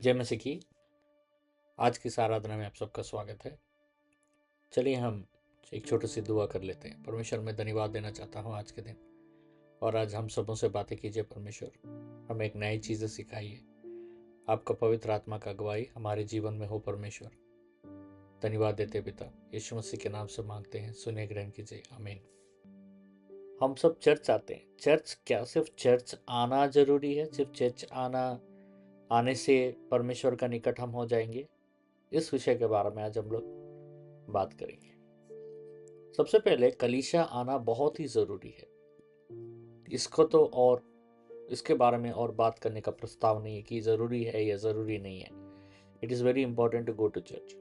जय मसीह की। आज की इस आराधना में आप सबका स्वागत है। चलिए हम एक छोटी सी दुआ कर लेते हैं। परमेश्वर, मैं धन्यवाद देना चाहता हूँ आज के दिन, और आज हम सबों से बातें कीजिए। परमेश्वर, हमें एक नई चीज़ें सिखाइए। आपका पवित्र आत्मा का अगुवाई हमारे जीवन में हो। परमेश्वर, धन्यवाद देते पिता, यीशु मसीह के नाम से मांगते हैं, सुने ग्रहण कीजिए, आमीन। हम सब चर्च आते हैं। चर्च क्या सिर्फ चर्च आना जरूरी है? सिर्फ चर्च आने से परमेश्वर का निकट हम हो जाएंगे? इस विषय के बारे में आज हम लोग बात करेंगे। सबसे पहले कलीसिया आना बहुत ही जरूरी है। इसको तो और इसके बारे में और बात करने का प्रस्ताव नहीं है कि जरूरी है या जरूरी नहीं है। It is very important to go to church,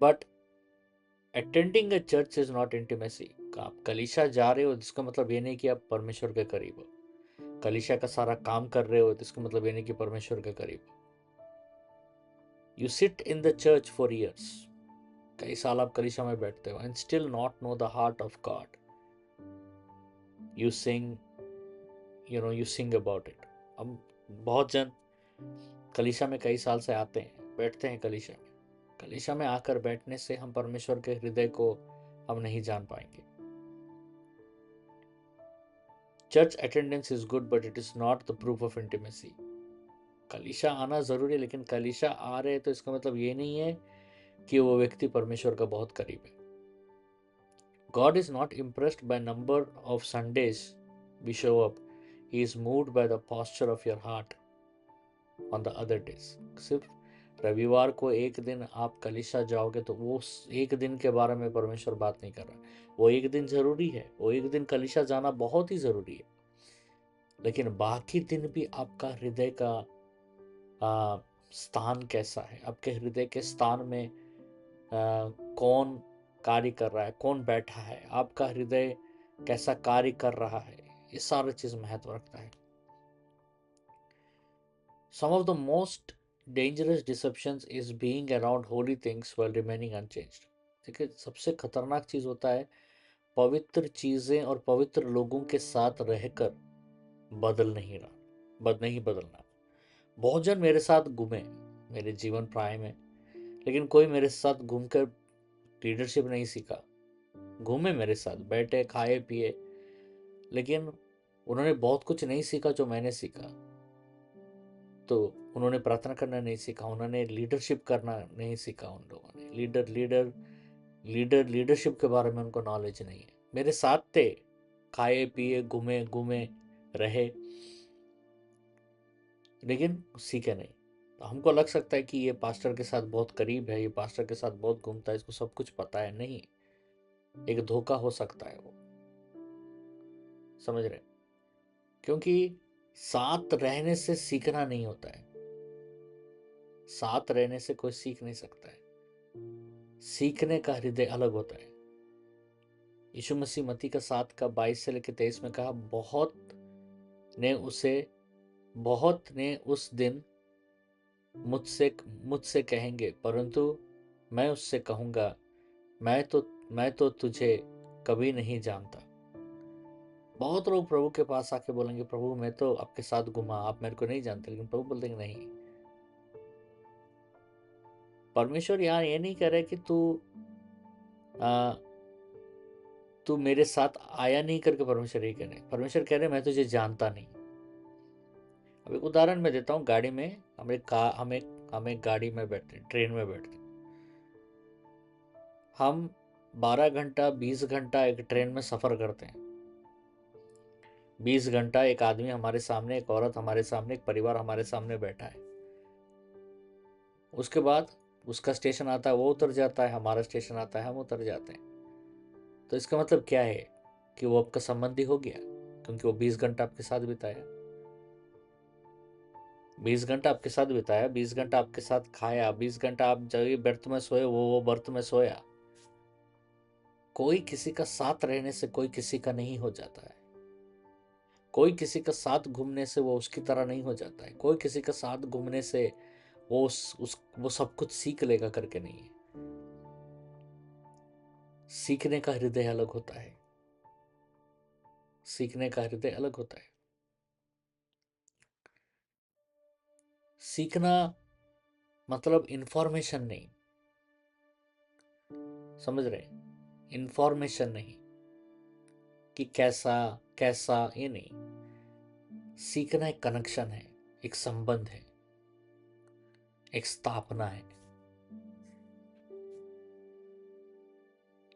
but attending a church is not intimacy. आप कलीसिया जा रहे हो इसका मतलब ये नहीं कि आप परमेश्वर के करीब हो। कलीसिया का सारा काम कर रहे हो इसका मतलब ये नहीं कि परमेश्वर के करीब हो। You sit in the church for years. कई साल आप कलीसिया में बैठते हो and still not know the heart of God. You sing, you sing about it. अब बहुत जन कलीसिया में कई साल से आते हैं, बैठते हैं कलीसिया में। कलीसिया में आकर बैठने से हम परमेश्वर के हृदय को हम नहीं जान पाएंगे। Church attendance is good but it is not the proof of intimacy. कलीसिया आना जरूरी है, लेकिन कलीसिया आ रहे तो इसका मतलब ये नहीं है कि वो व्यक्ति परमेश्वर का बहुत करीब है। God is not impressed by number of Sundays we show up. He is moved by the posture of your heart on the other days. सिर्फ रविवार को एक दिन आप कलीसिया जाओगे तो वो एक दिन के बारे में परमेश्वर बात नहीं कर रहा। वो एक दिन जरूरी है, वो एक दिन कलीसिया जाना बहुत ही जरूरी है, लेकिन बाकी दिन भी आपका हृदय का स्थान कैसा है? आपके हृदय के स्थान में कौन कार्य कर रहा है, कौन बैठा है, आपका हृदय कैसा कार्य कर रहा है, ये सारी चीज महत्व रखता है। Some of the most dangerous deceptions is being around holy things while remaining unchanged. देखिए, सबसे खतरनाक चीज होता है पवित्र चीजें और पवित्र लोगों के साथ रहकर नहीं बदलना। बहुत जन मेरे साथ घूमे मेरे जीवन प्राय में, लेकिन कोई मेरे साथ घूमकर लीडरशिप नहीं सीखा। घूमे मेरे साथ, बैठे, खाए पिए, लेकिन उन्होंने बहुत कुछ नहीं सीखा जो मैंने सीखा। तो उन्होंने प्रार्थना करना नहीं सीखा, उन्होंने लीडरशिप करना नहीं सीखा। उन लोगों ने लीडरशिप के बारे में उनको नॉलेज नहीं है। मेरे साथ थे, खाए पिए, घूमे घूमे रहे, लेकिन सीखे नहीं। तो हमको लग सकता है कि ये पास्टर के साथ बहुत करीब है, ये पास्टर के साथ बहुत घूमता है, इसको सब कुछ पता है। नहीं, एक धोखा हो सकता है वो। समझ रहे? क्योंकि साथ रहने से सीखना नहीं होता है। साथ रहने से कोई सीख नहीं सकता है। सीखने का हृदय अलग होता है। यीशु मसीह मत्ती का 7 का 22 से लेकर 23 में कहा, बहुत ने उस दिन मुझसे कहेंगे, परंतु मैं उससे कहूंगा, मैं तो तुझे कभी नहीं जानता। बहुत लोग प्रभु के पास आके बोलेंगे, प्रभु मैं तो आपके साथ घुमा, आप मेरे को नहीं जानते। लेकिन प्रभु बोल देंगे, नहीं, परमेश्वर यहाँ ये नहीं कह रहे कि तू मेरे साथ आया नहीं करके परमेश्वर ये कह रहे। परमेश्वर कह रहे मैं तुझे जानता नहीं। अब एक उदाहरण मैं देता हूँ। गाड़ी में हम एक गाड़ी में बैठते, ट्रेन में बैठते, हम 12 घंटा 20 घंटा एक ट्रेन में सफर करते हैं। 20 घंटा एक आदमी हमारे सामने, एक औरत हमारे सामने, एक परिवार हमारे सामने बैठा है। उसके बाद उसका स्टेशन आता है, वो उतर जाता है, हमारा स्टेशन आता है, हम उतर जाते हैं। तो इसका मतलब क्या है? कि वो आपका संबंधी हो गया, क्योंकि वो 20 घंटा आपके साथ बिताया। 20 घंटा आपके साथ बिताया, 20 घंटा आपके साथ खाया, 20 घंटा आप जब बर्थ में सोए वो बर्थ में सोया। कोई किसी का साथ रहने से कोई किसी का नहीं हो जाता है। कोई किसी का साथ घूमने से वो उसकी तरह नहीं हो जाता है। कोई किसी का साथ घूमने से वो सब कुछ सीख लेगा करके नहीं है। सीखने का हृदय अलग होता है। सीखने का हृदय अलग होता है। सीखना मतलब इंफॉर्मेशन नहीं, समझ रहे? इंफॉर्मेशन नहीं कि कैसा कैसा, ये नहीं। सीखना एक कनेक्शन है, एक संबंध है, एक स्थापना है।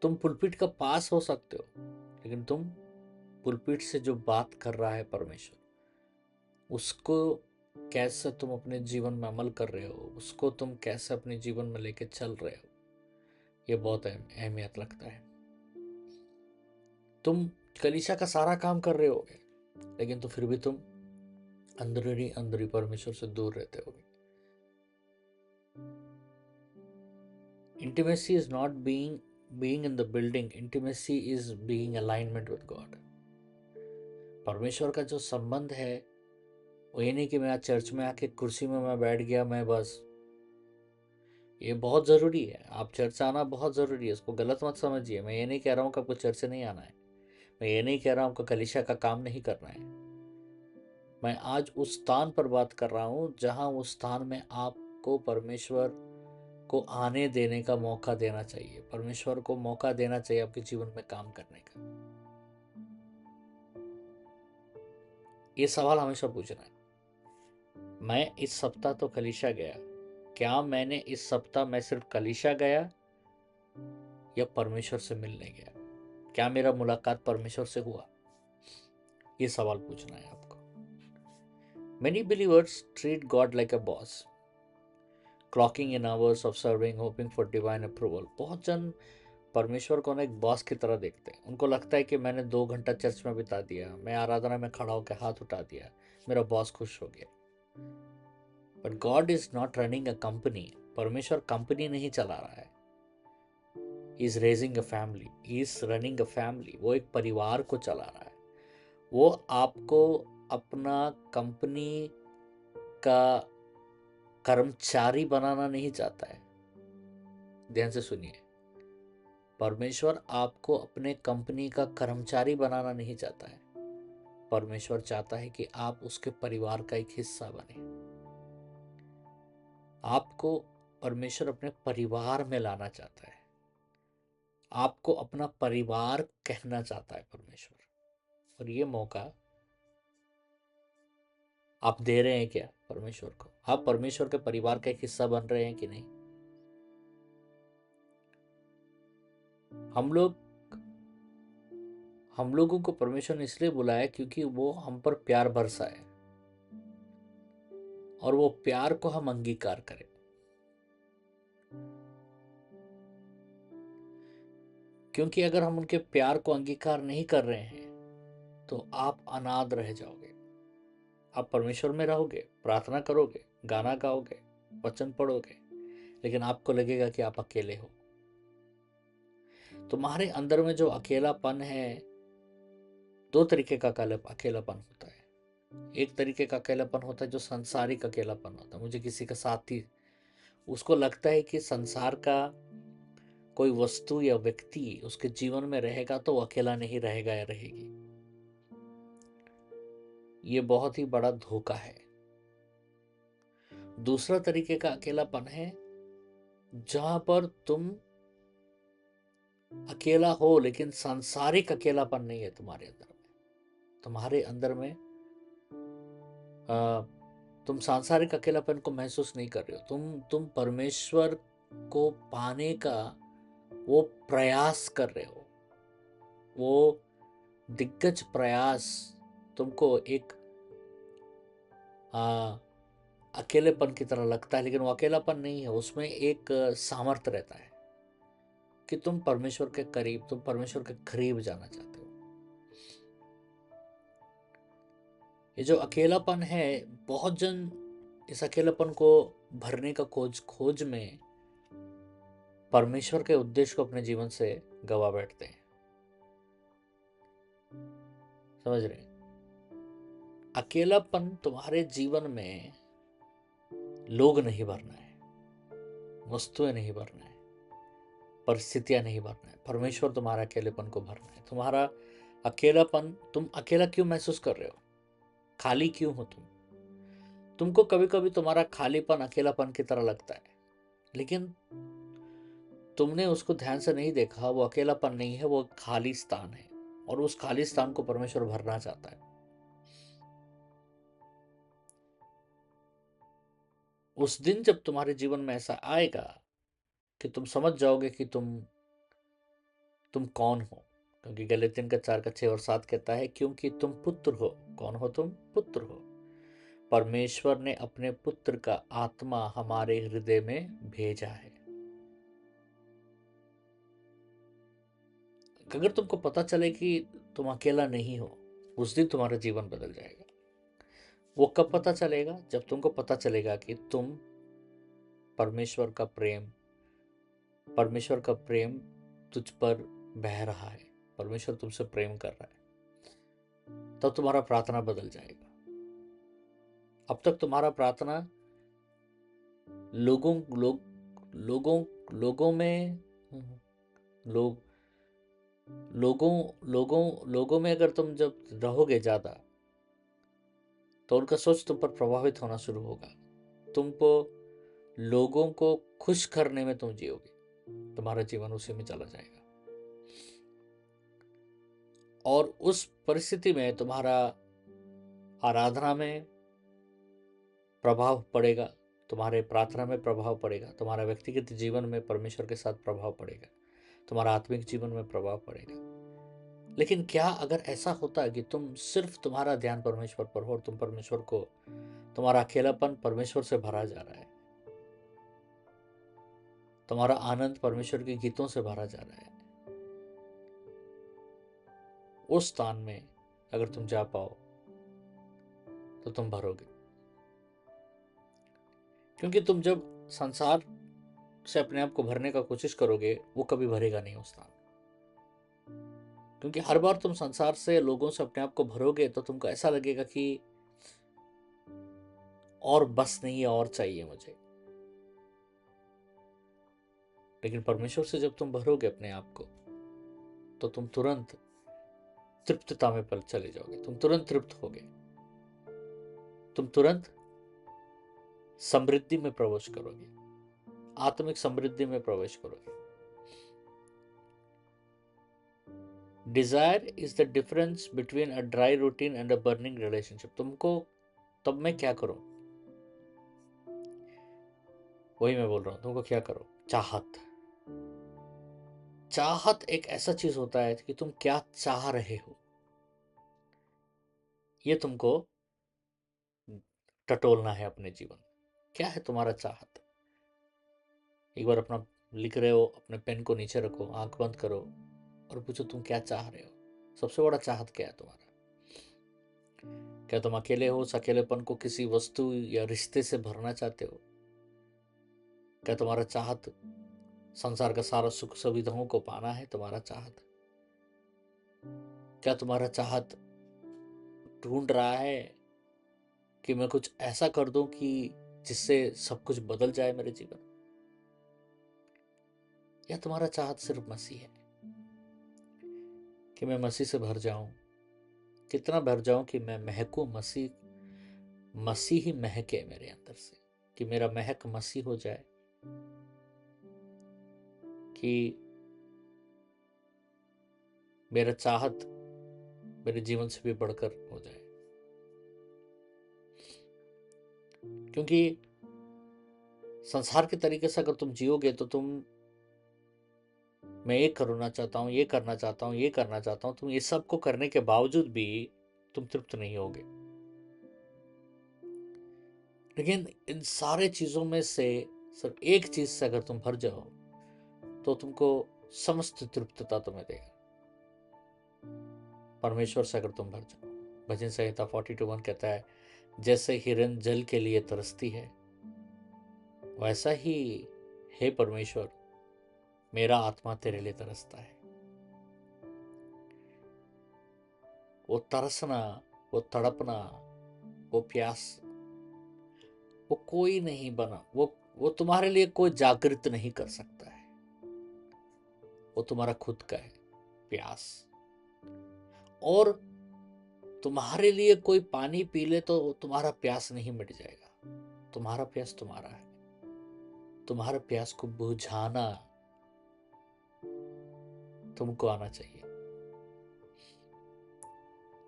तुम पुलपिट का पास हो सकते हो, लेकिन तुम पुलपिट से जो बात कर रहा है परमेश्वर, उसको कैसे तुम अपने जीवन में अमल कर रहे हो, उसको तुम कैसे अपने जीवन में लेके चल रहे हो, ये बहुत अहमियत रखता है। तुम कलीसिया का सारा काम कर रहे होगे, लेकिन तो फिर भी तुम अंदरूनी अंदरूनी परमेश्वर से दूर रहते होगे। Intimacy is not being in the building, intimacy is being alignment with God. परमेश्वर का जो संबंध है वो ये नहीं कि मैं आज चर्च में आके कुर्सी में मैं बैठ गया, मैं बस। ये बहुत ज़रूरी है, आप चर्च आना बहुत ज़रूरी है, उसको गलत मत समझिए। मैं ये नहीं कह रहा हूँ कि आपको चर्च से नहीं आना है, मैं ये नहीं कह रहा हूँ आपको कलीसिया का काम नहीं करना है। मैं आज उस स्थान पर बात कर रहा हूँ जहाँ उस स्थान में आपको परमेश्वर को आने देने का मौका देना चाहिए, परमेश्वर को मौका देना चाहिए आपके जीवन में काम करने का। ये सवाल हमेशा पूछना है। मैं इस सप्ताह तो कलीसिया गया, क्या मैंने इस सप्ताह मैं सिर्फ कलीसिया गया या परमेश्वर से मिलने गया? क्या मेरा मुलाकात परमेश्वर से हुआ? ये सवाल पूछना है आपको। Many believers treat God like a boss, clocking in hours of serving, hoping for divine approval. बहुत जन परमेश्वर को ना एक बॉस की तरह देखते हैं। उनको लगता है कि मैंने 2 घंटा चर्च में बिता दिया, मैं आराधना में खड़ा होकर हाथ उठा दिया, मेरा बॉस खुश हो गया। But God is not running a company. परमेश्वर कंपनी नहीं चला रहा है। Is raising a family, is running a family. वो एक परिवार को चला रहा है। वो आपको अपना कंपनी का कर्मचारी बनाना नहीं चाहता है। ध्यान से सुनिए, परमेश्वर आपको अपने कंपनी का कर्मचारी बनाना नहीं चाहता है। परमेश्वर चाहता है कि आप उसके परिवार का एक हिस्सा बने। आपको परमेश्वर अपने परिवार में लाना चाहता है, आपको अपना परिवार कहना चाहता है परमेश्वर। और ये मौका आप दे रहे हैं क्या परमेश्वर को? आप परमेश्वर के परिवार का एक हिस्सा बन रहे हैं कि नहीं? हम लोगों को परमेश्वर ने इसलिए बुलाया क्योंकि वो हम पर प्यार बरसाए और वो प्यार को हम अंगीकार करें। क्योंकि अगर हम उनके प्यार को अंगीकार नहीं कर रहे हैं तो आप अनाथ रह जाओगे। आप परमेश्वर में रहोगे, प्रार्थना करोगे, गाना गाओगे, वचन पढ़ोगे, लेकिन आपको लगेगा कि आप अकेले हो। तुम्हारे अंदर में जो अकेलापन है, 2 तरीके का अकेलापन होता है। एक तरीके का अकेलापन होता है जो सांसारिक अकेलापन होता है। मुझे किसी का साथी, उसको लगता है कि संसार का कोई वस्तु या व्यक्ति उसके जीवन में रहेगा तो वो अकेला नहीं रहेगा या रहेगी। ये बहुत ही बड़ा धोखा है। दूसरा तरीके का अकेलापन है जहां पर तुम अकेला हो, लेकिन सांसारिक अकेलापन नहीं है तुम्हारे अंदर में। तुम्हारे अंदर में तुम सांसारिक अकेलापन को महसूस नहीं कर रहे हो। तुम परमेश्वर को पाने का वो प्रयास कर रहे हो। वो दिग्गज प्रयास तुमको एक अकेलेपन की तरह लगता है, लेकिन वो अकेलापन नहीं है। उसमें एक सामर्थ्य रहता है कि तुम परमेश्वर के करीब जाना चाहते हो। ये जो अकेलापन है, बहुत जन इस अकेलापन को भरने का खोज में परमेश्वर के उद्देश्य को अपने जीवन से गवा बैठते हैं। समझ रहे? अकेलापन तुम्हारे जीवन में लोग नहीं भरना है, वस्तुएं नहीं भरना है, परिस्थितियां नहीं भरना है। परमेश्वर तुम्हारा अकेलेपन को भरना है। तुम्हारा अकेलापन, तुम अकेला क्यों महसूस कर रहे हो? खाली क्यों हो तुम? तुमको कभी कभी तुम्हारा खालीपन अकेलापन की तरह लगता है, लेकिन तुमने उसको ध्यान से नहीं देखा। वो अकेलापन नहीं है, वो खाली स्थान है, और उस खाली स्थान को परमेश्वर भरना चाहता है। उस दिन जब तुम्हारे जीवन में ऐसा आएगा कि तुम समझ जाओगे कि तुम कौन हो, क्योंकि गलातियन का 4:6 और 7 कहता है, क्योंकि तुम पुत्र हो। कौन हो तुम? पुत्र हो। परमेश्वर ने अपने पुत्र का आत्मा हमारे हृदय में भेजा है। अगर तुमको पता चले कि तुम अकेला नहीं हो, उस दिन तुम्हारा जीवन बदल जाएगा। वो कब पता चलेगा? जब तुमको पता चलेगा कि परमेश्वर का प्रेम परमेश्वर का प्रेम तुझ पर बह रहा है, परमेश्वर तुमसे प्रेम कर रहा है, तब तुम्हारा प्रार्थना बदल जाएगा। अब तक तुम्हारा प्रार्थना लोगों लोग लोगों लोगों में लोग लोगों लोगों लोगों में अगर तुम जब रहोगे ज्यादा, तो उनका सोच तुम पर प्रभावित होना शुरू होगा। तुमको लोगों को खुश करने में तुम जियोगे, तुम्हारा जीवन उसी में चला जाएगा। और उस परिस्थिति में तुम्हारा आराधना में प्रभाव पड़ेगा, तुम्हारे प्रार्थना में प्रभाव पड़ेगा, तुम्हारा व्यक्तिगत जीवन में परमेश्वर के साथ प्रभाव पड़ेगा, तुम्हारा आत्मिक जीवन में प्रभाव पड़ेगा। लेकिन क्या अगर ऐसा होता है कि सिर्फ तुम्हारा ध्यान परमेश्वर पर हो और तुम परमेश्वर को, तुम्हारा अकेलापन परमेश्वर से भरा जा रहा है, तुम्हारा आनंद परमेश्वर के गीतों से भरा जा रहा है, उस स्थान में अगर तुम जा पाओ तो तुम भरोगे। क्योंकि तुम जब संसार से अपने आप को भरने का कोशिश करोगे, वो कभी भरेगा नहीं उस स्थान। क्योंकि हर बार तुम संसार से, लोगों से अपने आप को भरोगे तो तुमको ऐसा लगेगा कि और बस नहीं है, और चाहिए मुझे। लेकिन परमेश्वर से जब तुम भरोगे अपने आप को, तो तुम तुरंत तृप्तता में पल चले जाओगे, तुम तुरंत तृप्त होगे, तुम तुरंत समृद्धि में प्रवेश करोगे, आत्मिक समृद्धि में प्रवेश करोगे। Desire is the difference between a dry routine and a burning relationship. तुमको तब मैं क्या करूं, वही मैं बोल रहा हूं, तुमको क्या करो? चाहत। चाहत एक ऐसा चीज होता है कि तुम क्या चाह रहे हो, ये तुमको टटोलना है अपने जीवन। क्या है तुम्हारा चाहत? एक बार अपना लिख रहे हो, अपने पेन को नीचे रखो, आंख बंद करो और पूछो तुम क्या चाह रहे हो। सबसे बड़ा चाहत क्या है तुम्हारा? क्या तुम अकेले हो? उस अकेलेपन को किसी वस्तु या रिश्ते से भरना चाहते हो? क्या तुम्हारा चाहत संसार का सारा सुख सुविधाओं को पाना है? तुम्हारा चाहत? क्या तुम्हारा चाहत ढूंढ रहा है कि मैं कुछ ऐसा कर दूं कि जिससे सब कुछ बदल जाए मेरे जीवन? या तुम्हारा चाहत सिर्फ मसीह है, कि मैं मसीह से भर जाऊं, कितना भर जाऊं कि मैं महकूं, मसीह ही महके मेरे अंदर से, कि मेरा महक मसीह हो जाए, कि मेरा चाहत मेरे जीवन से भी बढ़कर हो जाए। क्योंकि संसार के तरीके से अगर तुम जियोगे तो मैं ये करना चाहता हूँ, ये करना चाहता हूँ, ये करना चाहता हूँ, तुम ये सब को करने के बावजूद भी तुम तृप्त नहीं होगे। लेकिन इन सारे चीजों में से सिर्फ एक चीज से अगर तुम भर जाओ, तो तुमको समस्त तृप्तता तुम्हें देगा। परमेश्वर से अगर तुम भर जाओ, भजन संहिता 42:1 कहता है, जैसे हिरन जल के लिए तरसती है, वैसा ही हे परमेश्वर मेरा आत्मा तेरे लिए तरसता है। वो तरसना, वो तड़पना, वो प्यास, वो कोई नहीं बना, वो तुम्हारे लिए कोई जागृत नहीं कर सकता है। वो तुम्हारा खुद का है प्यास। और तुम्हारे लिए कोई पानी पी ले तो तुम्हारा प्यास नहीं मिट जाएगा। तुम्हारा प्यास तुम्हारा है, तुम्हारे प्यास को बुझाना तुमको आना चाहिए।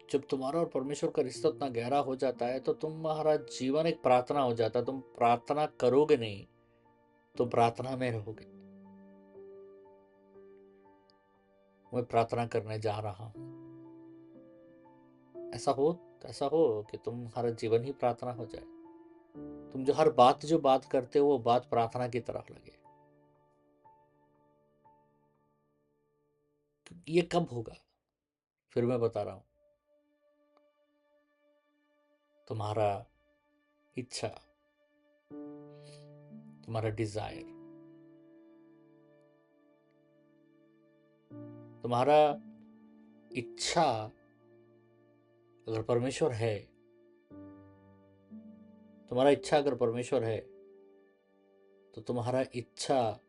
जब तुम्हारा और परमेश्वर का रिश्ता उतना गहरा हो जाता है तो तुम्हारा जीवन एक प्रार्थना हो जाता है। तुम प्रार्थना करोगे नहीं, तुम प्रार्थना में रहोगे। मैं प्रार्थना करने जा रहा हूं, ऐसा हो कि तुम्हारा जीवन ही प्रार्थना हो जाए। तुम जो बात करते हो वो बात प्रार्थना की तरफ लगे। ये कब होगा? फिर मैं बता रहा हूं, तुम्हारा इच्छा, तुम्हारा डिजायर, तुम्हारा इच्छा अगर परमेश्वर है, तुम्हारा इच्छा अगर परमेश्वर है, तो तुम्हारा इच्छा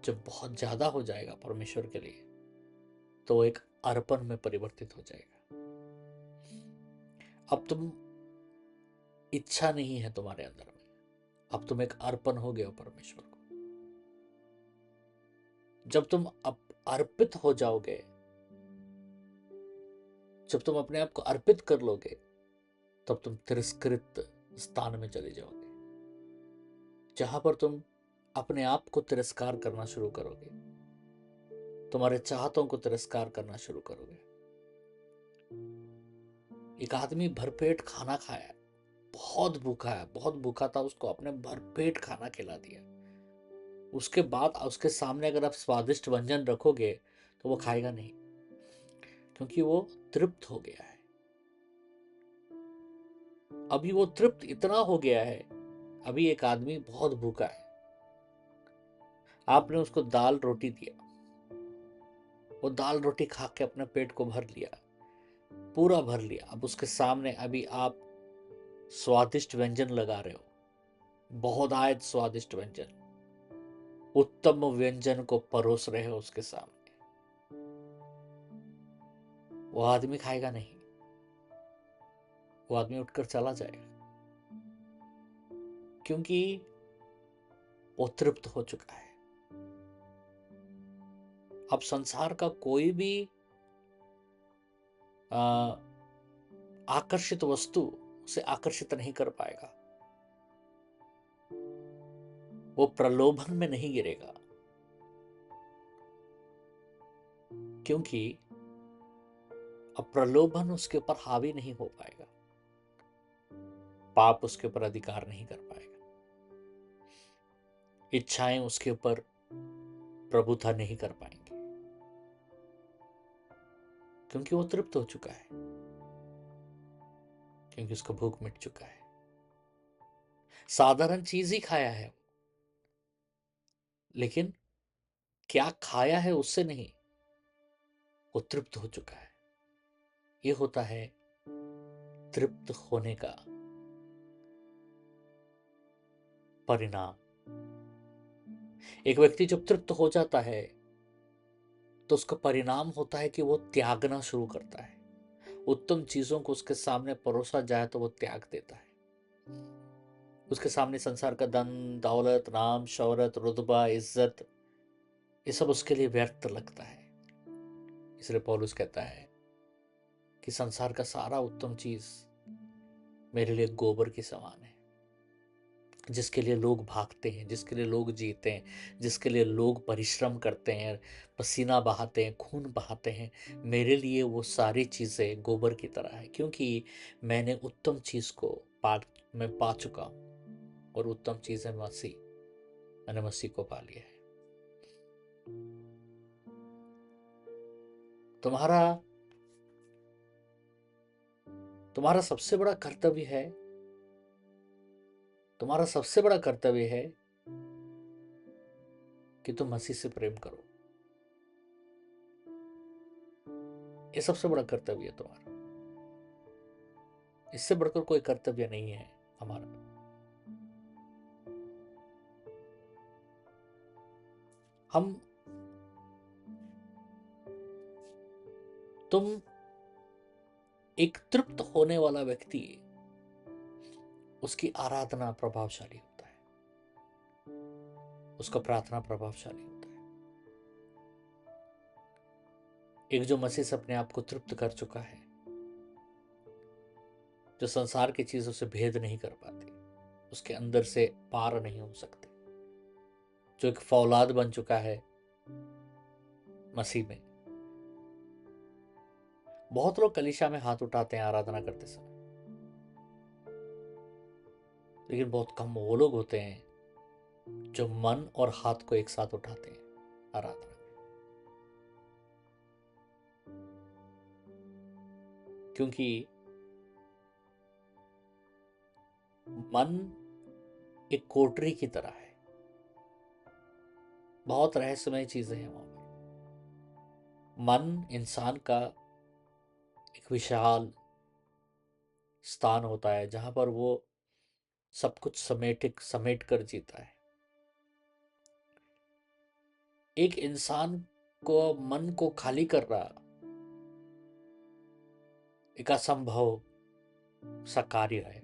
जब बहुत ज्यादा हो जाएगा परमेश्वर के लिए, तो वो एक अर्पण में परिवर्तित हो जाएगा। अब तुम इच्छा नहीं है तुम्हारे अंदर में, अब तुम एक अर्पण हो गए हो परमेश्वर को। जब तुम अर्पित हो जाओगे, जब तुम अपने आप को अर्पित कर लोगे, तब तुम तिरस्कृत स्थान में चले जाओगे, जहां पर तुम अपने आप को तिरस्कार करना शुरू करोगे, तुम्हारे चाहतों को तिरस्कार करना शुरू करोगे। एक आदमी भरपेट खाना खाया, बहुत भूखा था, उसको अपने भरपेट खाना खिला दिया। उसके बाद उसके सामने अगर आप स्वादिष्ट व्यंजन रखोगे तो वो खाएगा नहीं, क्योंकि वो तृप्त हो गया है। अभी वो तृप्त इतना हो गया है, अभी एक आदमी बहुत भूखा है, आपने उसको दाल रोटी दिया, वो दाल रोटी खा के अपने पेट को भर लिया, पूरा भर लिया। अब उसके सामने अभी आप स्वादिष्ट व्यंजन लगा रहे हो, बहुत आयत स्वादिष्ट व्यंजन, उत्तम व्यंजन को परोस रहे हो उसके सामने। वो आदमी खाएगा नहीं, वो आदमी उठकर चला जाएगा, क्योंकि वो तृप्त हो चुका है। अब संसार का कोई भी आकर्षित वस्तु उसे आकर्षित नहीं कर पाएगा, वो प्रलोभन में नहीं गिरेगा, क्योंकि अब प्रलोभन उसके ऊपर हावी नहीं हो पाएगा, पाप उसके ऊपर अधिकार नहीं कर पाएगा, इच्छाएं उसके ऊपर प्रभुता नहीं कर पाएंगे, क्योंकि वो तृप्त हो चुका है, क्योंकि उसका भूख मिट चुका है। साधारण चीज ही खाया है, लेकिन क्या खाया है उससे नहीं, वो तृप्त हो चुका है। ये होता है तृप्त होने का परिणाम। एक व्यक्ति जब तृप्त हो जाता है तो उसका परिणाम होता है कि वो त्यागना शुरू करता है। उत्तम चीजों को उसके सामने परोसा जाए तो वो त्याग देता है। उसके सामने संसार का धन दौलत नाम शौहरत रुतबा इज्जत, ये सब उसके लिए व्यर्थ लगता है। इसलिए पौलुस कहता है कि संसार का सारा उत्तम चीज मेरे लिए गोबर के समान है, जिसके लिए लोग भागते हैं, जिसके लिए लोग जीते हैं, जिसके लिए लोग परिश्रम करते हैं, पसीना बहाते हैं, खून बहाते हैं, मेरे लिए वो सारी चीज़ें गोबर की तरह है, क्योंकि मैंने उत्तम चीज़ को मैं पा चुका हूँ। और उत्तम चीज़ है मसीह, मैंने मसीह को पा लिया है। तुम्हारा तुम्हारा सबसे बड़ा कर्तव्य है, तुम्हारा सबसे बड़ा कर्तव्य है कि तुम मसीह से प्रेम करो। ये सबसे बड़ा कर्तव्य है तुम्हारा, इससे बढ़कर कोई कर्तव्य नहीं है हमारा। हम तुम एक तृप्त होने वाला व्यक्ति उसकी आराधना प्रभावशाली होता है, उसका प्रार्थना प्रभावशाली होता है। एक जो मसीह से अपने आप को तृप्त कर चुका है, जो संसार की चीजों से भेद नहीं कर पाती, उसके अंदर से पार नहीं हो सकते, जो एक फौलाद बन चुका है मसीह में। बहुत लोग कलीसिया में हाथ उठाते हैं आराधना करते समय, लेकिन बहुत कम वो लोग होते हैं जो मन और हाथ को एक साथ उठाते हैं आराधना में। क्योंकि मन एक कोटरी की तरह है, बहुत रहस्यमय चीजें हैं वहां पर। मन इंसान का एक विशाल स्थान होता है जहां पर वो सब कुछ समेट कर जीता है। एक इंसान को मन को खाली कर रहा एक असंभव सा कार्य है।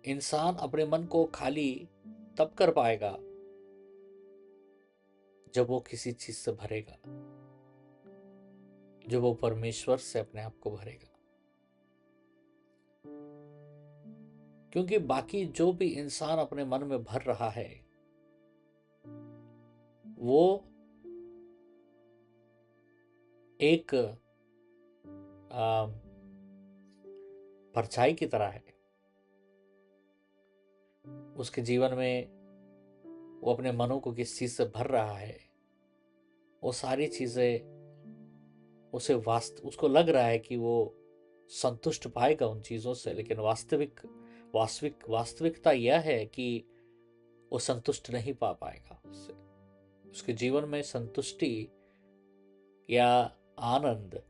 इंसान अपने मन को खाली तब कर पाएगा जब वो किसी चीज से भरेगा, जब वो परमेश्वर से अपने आप को भरेगा। क्योंकि बाकी जो भी इंसान अपने मन में भर रहा है वो एक परछाई की तरह है। उसके जीवन में वो अपने मनों को किस चीज से भर रहा है, वो सारी चीजें उसको लग रहा है कि वो संतुष्ट पाएगा उन चीजों से, लेकिन वास्तविकता यह है कि वो संतुष्ट नहीं पा पाएगा उससे। उसके जीवन में संतुष्टि या आनंद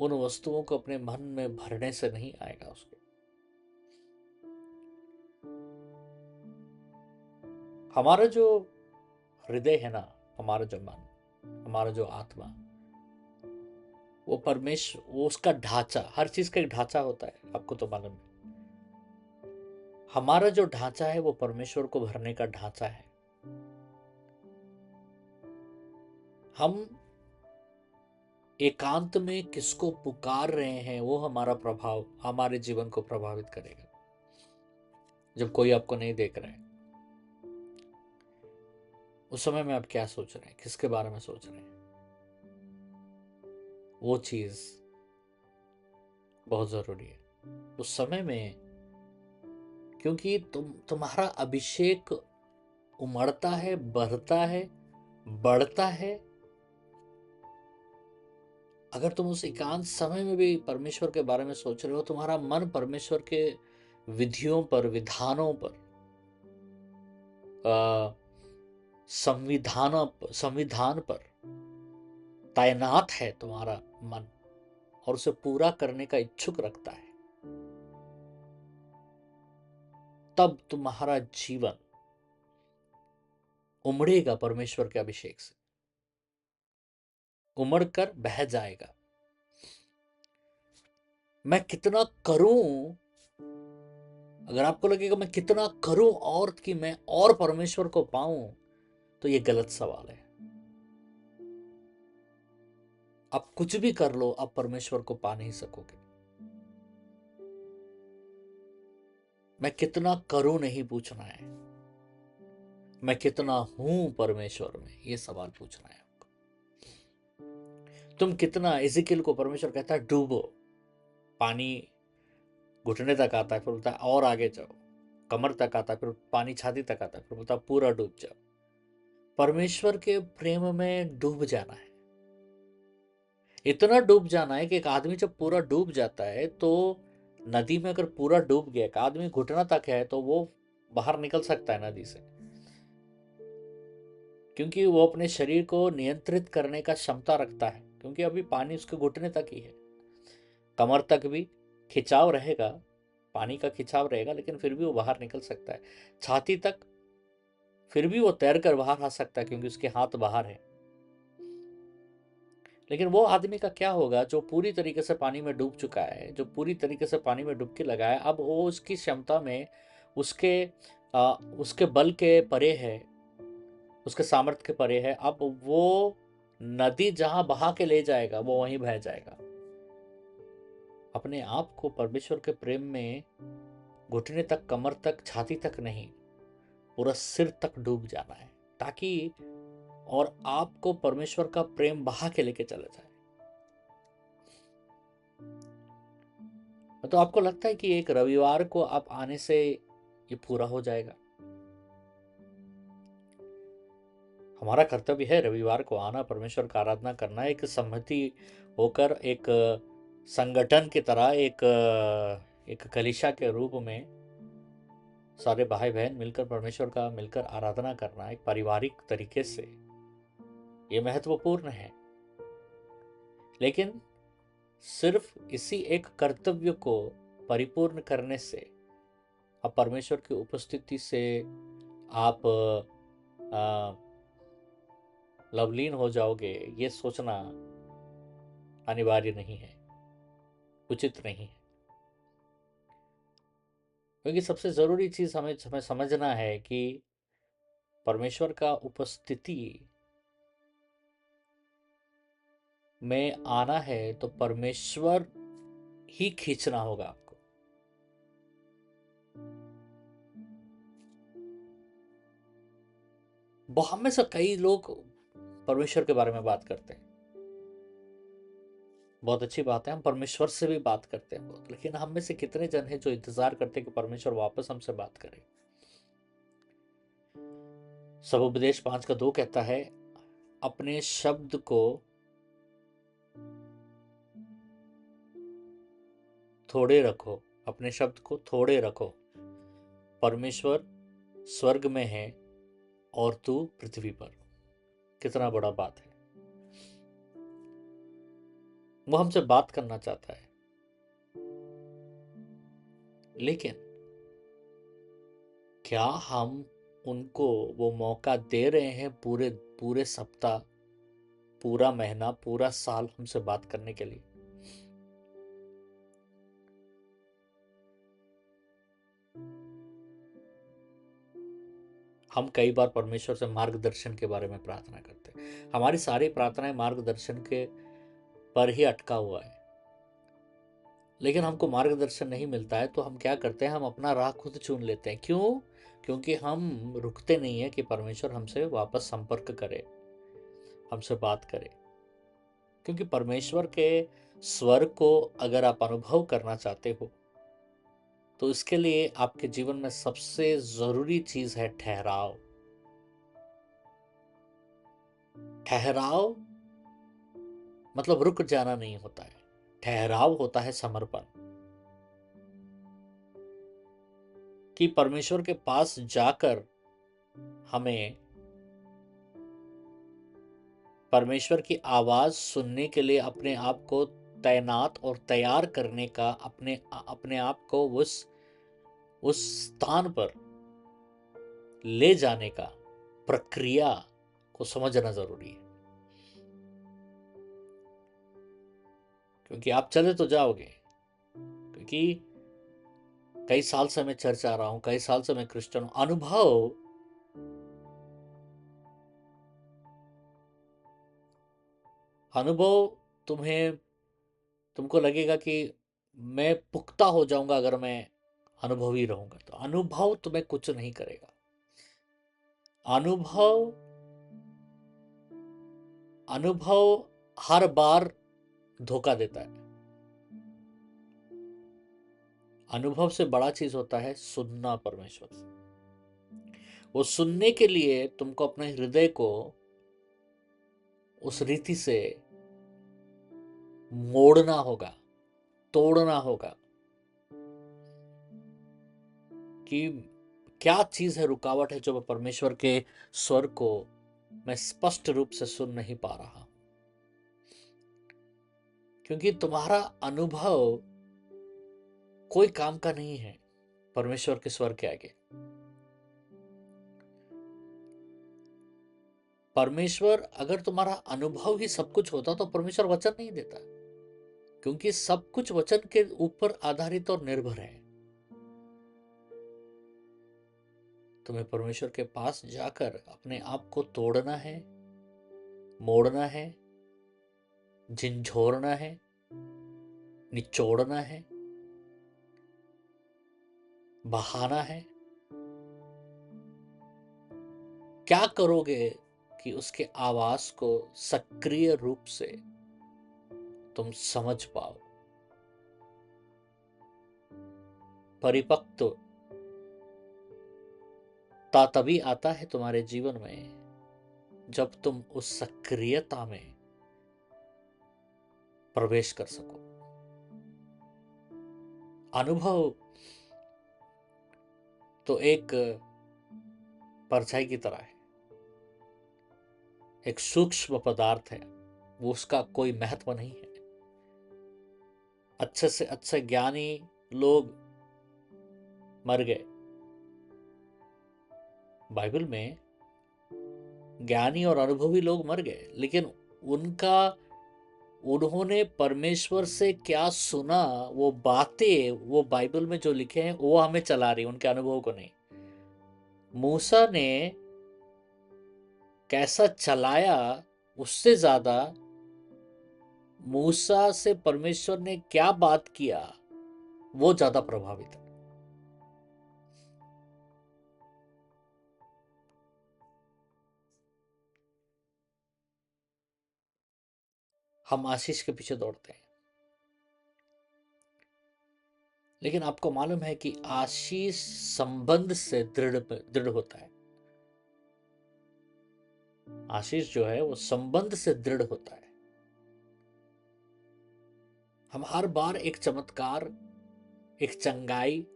उन वस्तुओं को अपने मन में भरने से नहीं आएगा उसके। हमारा जो हृदय है ना, हमारा जो मन, हमारा जो आत्मा, वो परमेश्वर, वो उसका ढांचा, हर चीज का एक ढांचा होता है, आपको तो मालूम है। हमारा जो ढांचा है वो परमेश्वर को भरने का ढांचा है। हम एकांत में किसको पुकार रहे हैं वो हमारा प्रभाव हमारे जीवन को प्रभावित करेगा। जब कोई आपको नहीं देख रहा है उस समय में आप क्या सोच रहे हैं, किसके बारे में सोच रहे हैं, वो चीज बहुत जरूरी है उस समय में। क्योंकि तुम्हारा अभिषेक उमड़ता है, बढ़ता है, बढ़ता है अगर तुम उस एकांत समय में भी परमेश्वर के बारे में सोच रहे हो। तुम्हारा मन परमेश्वर के विधियों पर, विधानों पर, संविधान पर तैनात है तुम्हारा मन, और उसे पूरा करने का इच्छुक रखता है, तब तुम्हारा जीवन उमड़ेगा परमेश्वर के अभिषेक से, उमड़कर बह जाएगा। मैं कितना करूं, अगर आपको लगेगा मैं कितना करूं और कि मैं और परमेश्वर को पाऊं, तो ये गलत सवाल है। आप कुछ भी कर लो, आप परमेश्वर को पा नहीं सकोगे। मैं कितना करूं नहीं पूछना है, मैं कितना हूं परमेश्वर में, ये सवाल पूछना है आपको। तुम कितना, इज़िकियल को परमेश्वर कहता है डूबो, पानी घुटने तक आता है, फिर बोलता है और आगे जाओ, कमर तक आता है, फिर पानी छाती तक आता है, फिर बोलता है पूरा डूब जाओ। परमेश्वर के प्रेम में डूब जाना है, इतना डूब जाना है कि एक आदमी जब पूरा डूब जाता है तो नदी में अगर पूरा डूब गया, एक आदमी घुटना तक है, तो वो बाहर निकल सकता है नदी से, क्योंकि वो अपने शरीर को नियंत्रित करने का क्षमता रखता है, क्योंकि अभी पानी उसके घुटने तक ही है। कमर तक भी खिंचाव रहेगा, पानी का खिंचाव रहेगा, लेकिन फिर भी वो बाहर निकल सकता है। छाती तक फिर भी वो तैर कर बाहर आ सकता है, क्योंकि उसके हाथ बाहर है। लेकिन वो आदमी का क्या होगा जो पूरी तरीके से पानी में डूब चुका है, जो पूरी तरीके से पानी में डुबकी लगाया, अब वो उसकी क्षमता में उसके उसके बल के परे है, उसके सामर्थ्य के परे है। अब वो नदी जहां बहा के ले जाएगा वो वहीं बह जाएगा। अपने आप को परमेश्वर के प्रेम में घुटने तक, कमर तक, छाती तक नहीं, पूरा सिर तक डूब जाना है, ताकि और आपको परमेश्वर का प्रेम बहा के लेके चला जाए। तो आपको लगता है कि एक रविवार को आप आने से ये पूरा हो जाएगा? हमारा कर्तव्य है रविवार को आना, परमेश्वर का आराधना करना, एक सम्मति होकर, एक संगठन की तरह, एक कलीसिया के रूप में सारे भाई बहन मिलकर परमेश्वर का मिलकर आराधना करना, एक पारिवारिक तरीके से, ये महत्वपूर्ण है। लेकिन सिर्फ इसी एक कर्तव्य को परिपूर्ण करने से अब परमेश्वर की उपस्थिति से आप लवलीन हो जाओगे, ये सोचना अनिवार्य नहीं है, उचित नहीं है। क्योंकि सबसे ज़रूरी चीज़ हमें समझना है कि परमेश्वर का उपस्थिति में आना है तो परमेश्वर ही खींचना होगा आपको। हम में से कई लोग परमेश्वर के बारे में बात करते हैं, बहुत अच्छी बात है, हम परमेश्वर से भी बात करते हैं बहुत, लेकिन हम में से कितने जन हैं जो इंतजार करते हैं कि परमेश्वर वापस हमसे बात करे? सब उपदेश 5:2 कहता है, अपने शब्द को थोड़े रखो, अपने शब्द को थोड़े रखो, परमेश्वर स्वर्ग में है और तू पृथ्वी पर। कितना बड़ा बात है। वो हमसे बात करना चाहता है, लेकिन क्या हम उनको वो मौका दे रहे हैं पूरे पूरे सप्ताह, पूरा महीना, पूरा साल हमसे बात करने के लिए? हम कई बार परमेश्वर से मार्गदर्शन के बारे में प्रार्थना करते हैं, हमारी सारी प्रार्थनाएं मार्गदर्शन के पर ही अटका हुआ है, लेकिन हमको मार्गदर्शन नहीं मिलता है तो हम क्या करते हैं, हम अपना राह खुद चुन लेते हैं। क्यों? क्योंकि हम रुकते नहीं है कि परमेश्वर हमसे वापस संपर्क करे, हमसे बात करे। क्योंकि परमेश्वर के स्वर को अगर आप अनुभव करना चाहते हो तो इसके लिए आपके जीवन में सबसे जरूरी चीज है ठहराव। ठहराव मतलब रुक जाना नहीं होता है, ठहराव होता है समर्पण। कि परमेश्वर के पास जाकर हमें परमेश्वर की आवाज सुनने के लिए अपने आप को तैनात और तैयार करने का, अपने आप को उस स्थान पर ले जाने का प्रक्रिया को समझना जरूरी है। क्योंकि आप चले तो जाओगे, क्योंकि कई साल से मैं चर्च आ रहा हूं, कई साल से मैं क्रिश्चियन हूं, अनुभव तुमको लगेगा कि मैं पुख्ता हो जाऊंगा अगर मैं अनुभवी रहूंगा, तो अनुभव तुम्हें कुछ नहीं करेगा। अनुभव अनुभव हर बार धोखा देता है। अनुभव से बड़ा चीज होता है सुनना परमेश्वर से। वो सुनने के लिए तुमको अपने हृदय को उस रीति से मोड़ना होगा, तोड़ना होगा कि क्या चीज है, रुकावट है जो मैं परमेश्वर के स्वर को मैं स्पष्ट रूप से सुन नहीं पा रहा। क्योंकि तुम्हारा अनुभव कोई काम का नहीं है परमेश्वर के स्वर के आगे। परमेश्वर, अगर तुम्हारा अनुभव ही सब कुछ होता तो परमेश्वर वचन नहीं देता, क्योंकि सब कुछ वचन के ऊपर आधारित और निर्भर है। तुम्हें परमेश्वर के पास जाकर अपने आप को तोड़ना है, मोड़ना है, झिंझोरना है, निचोड़ना है, बहाना है। क्या करोगे कि उसके आवाज को सक्रिय रूप से तुम समझ पाओ? परिपक्वता तभी आता है तुम्हारे जीवन में जब तुम उस सक्रियता में प्रवेश कर सको। अनुभव तो एक परछाई की तरह है, एक सूक्ष्म पदार्थ है, वो उसका कोई महत्व नहीं है। अच्छे से अच्छे ज्ञानी लोग मर गए। बाइबल में ज्ञानी और अनुभवी लोग मर गए, लेकिन उन्होंने परमेश्वर से क्या सुना, वो बातें, वो बाइबल में जो लिखे हैं वो हमें चला रही, उनके अनुभव को नहीं। मूसा ने कैसा चलाया, उससे ज्यादा मूसा से परमेश्वर ने क्या बात किया, वो ज्यादा प्रभावित है। हम आशीष के पीछे दौड़ते हैं, लेकिन आपको मालूम है कि आशीष संबंध से दृढ़ होता है। आशीष जो है वो संबंध से दृढ़ होता है। हम हर बार एक चमत्कार, एक चंगाई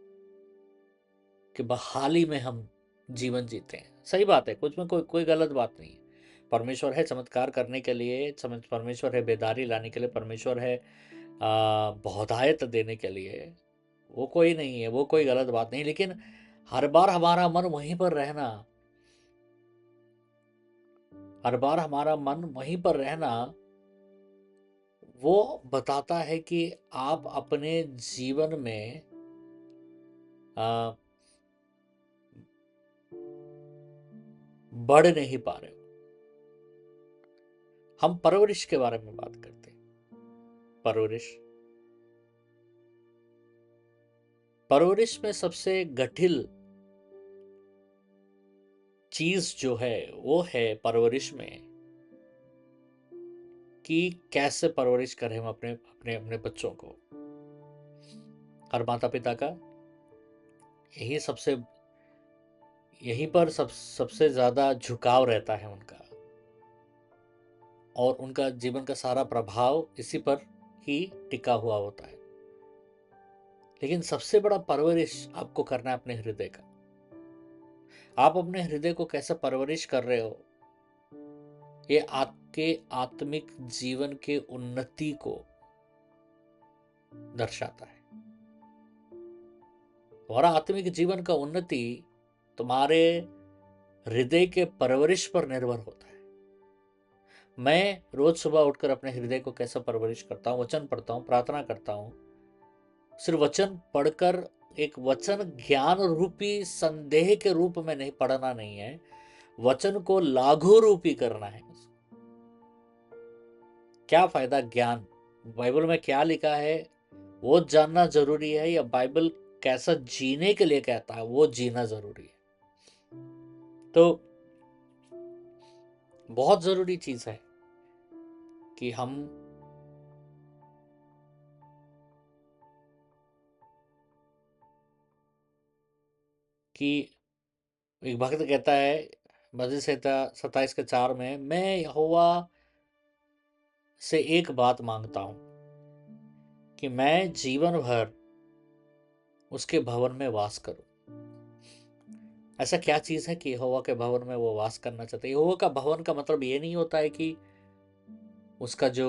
के बहाली में हम जीवन जीते हैं। सही बात है, कुछ में कोई गलत बात नहीं है। परमेश्वर है चमत्कार करने के लिए, परमेश्वर है बेदारी लाने के लिए, परमेश्वर है बहुतायत देने के लिए, वो कोई नहीं है, वो कोई गलत बात नहीं। लेकिन हर बार हमारा मन वहीं पर रहना, हर बार हमारा मन वहीं पर रहना, वो बताता है कि आप अपने जीवन में आ, बढ़ नहीं पा रहे हो। हम परवरिश के बारे में बात करते हैं। परवरिश में सबसे जटिल चीज जो है वो है परवरिश में कि कैसे परवरिश करें हम अपने अपने अपने बच्चों को। हर माता पिता का यहीं पर सबसे ज्यादा झुकाव रहता है उनका, और उनका जीवन का सारा प्रभाव इसी पर ही टिका हुआ होता है। लेकिन सबसे बड़ा परवरिश आपको करना है अपने हृदय का। आप अपने हृदय को कैसे परवरिश कर रहे हो, ये आपके आत्मिक जीवन के उन्नति को दर्शाता है। तुम्हारा आत्मिक जीवन का उन्नति तुम्हारे हृदय के परवरिश पर निर्भर होता है। मैं रोज सुबह उठकर अपने हृदय को कैसा परवरिश करता हूँ, वचन पढ़ता हूँ, प्रार्थना करता हूँ। सिर्फ वचन पढ़कर एक वचन ज्ञान रूपी संदेह के रूप में नहीं पढ़ना नहीं है, वचन को लागू रूपी करना है। क्या फायदा ज्ञान, बाइबल में क्या लिखा है वो जानना जरूरी है, या बाइबल कैसा जीने के लिए कहता है वो जीना जरूरी है? तो बहुत जरूरी चीज है कि हम कि एक भक्त कहता है मज़े से 27 के 4 में, मैं यहोवा से एक बात मांगता हूं कि मैं जीवन भर उसके भवन में वास करूं। ऐसा क्या चीज है कि यहोवा के भवन में वो वास करना चाहते हैं? यहोवा का भवन का मतलब ये नहीं होता है कि उसका जो